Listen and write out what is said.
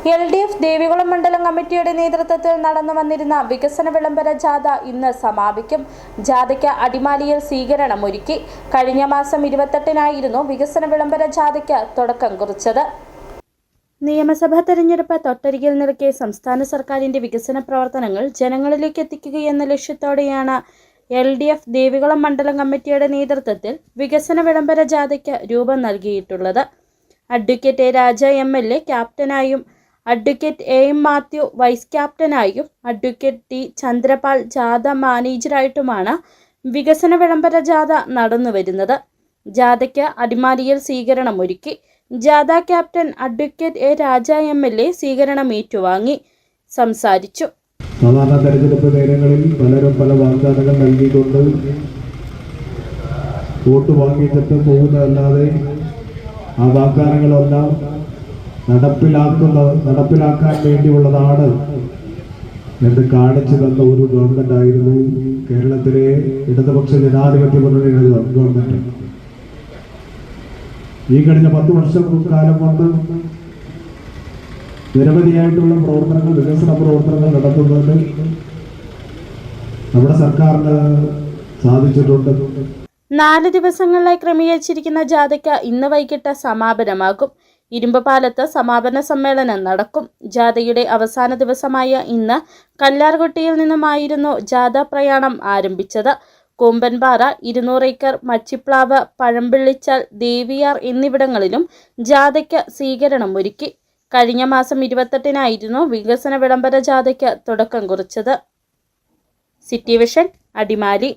LDF Devikulam മണ്ഡലം കമ്മിറ്റിയുടെ നേതൃത്വത്തിൽ നടന്നു വന്നിരുന്ന വികസന വിളംബര ജാഥ ഇന്ന് സമാപിക്കും. ജാഥയ്ക്ക് അടിമാലിയിൽ സ്വീകരണം ഒരുക്കി. കഴിഞ്ഞ മാസം 28-നായിരുന്നു വികസന വിളംബര ജാഥയ്ക്ക് തുടക്കം കുറിച്ചത്. നിയമസഭാ തെരഞ്ഞെടുപ്പ് തൊട്ടരികിൽ നിൽക്കെ സംസ്ഥാന സർക്കാരിന്റെ വികസന പ്രവർത്തനങ്ങൾ ജനങ്ങളിലേക്ക് എത്തിക്കുകയെന്ന ലക്ഷ്യത്തോടെയാണ് LDF ദേവികുളം മണ്ഡലം കമ്മിറ്റിയുടെ നേതൃത്വത്തിൽ വികസന വിളംബര ജാഥയ്ക്ക് രൂപം നൽകിയിട്ടുള്ളത്. അഡ്വക്കേറ്റ് എ രാജ MLA ക്യാപ്റ്റനായും അഡ്വക്കേറ്റ് AM മാത്യു വൈസ് ക്യാപ്റ്റനായും അഡ്വക്കേറ്റ് ടി ചന്ദ്രപാൽ ജാഥ മാനേജറായിട്ടുമാണ് വികസന വിളംബര ജാഥ നടന്നുവരുന്നത്. ജാഥയ്ക്ക് അടിമാലിയിൽ സ്വീകരണം ഒരുക്കി. ജാഥ captain advocate A Raja MLA സ്വീകരണം ഏറ്റുവാങ്ങി സംസാരിച്ചു. സാധാരണ തെരഞ്ഞെടുപ്പ് നേരങ്ങളിൽ പലരും പല വാഗ്ദാനങ്ങൾ നൽകിക്കൊണ്ട് വോട്ട് വാങ്ങിച്ചിട്ട് പോകുന്നതല്ലാതെ ആ വാഗ്ദാനങ്ങളെല്ലാം നടപ്പിലാക്കാൻ വേണ്ടിയുള്ളതാണ് എന്ന് കാണിച്ചു തന്ന ഒരു ഗവൺമെന്റ് ആയിരുന്നു കേരളത്തിലെ ഇടതുപക്ഷ ജനാധിപത്യ മുന്നണിയുടെ ഗവൺമെന്റ്. ഈ കഴിഞ്ഞ 10 വർഷക്കാലം കൊണ്ട് നിരവധിയായിട്ടുള്ള പ്രവർത്തനങ്ങൾ, വികസന പ്രവർത്തനങ്ങൾ നടത്തുന്നതിന് നമ്മുടെ സർക്കാരിന് സാധിച്ചിട്ടുണ്ട്. 4 ദിവസങ്ങളിലായി ക്രമീകരിച്ചിരിക്കുന്ന ജാഥയ്ക്ക് ഇന്ന് വൈകിട്ട് സമാപനമാകും. ഇരുമ്പുപാലത്ത് സമാപന സമ്മേളനം നടക്കും. ജാഥയുടെ അവസാന ദിവസമായ ഇന്ന് കല്ലാർകുട്ടിയിൽ നിന്നുമായിരുന്നു ജാഥ പ്രയാണം ആരംഭിച്ചത്. കൂമ്പൻപാറ, 200 ഏക്കർ, മച്ചിപ്ലാവ്, പഴമ്പിള്ളിച്ചാൽ, ദേവിയാർ എന്നിവിടങ്ങളിലും ജാഥയ്ക്ക് സ്വീകരണം ഒരുക്കി. കഴിഞ്ഞ മാസം 28-നായിരുന്നു വികസന വിളംബര ജാഥയ്ക്ക് തുടക്കം കുറിച്ചത്. City vision, Adimali.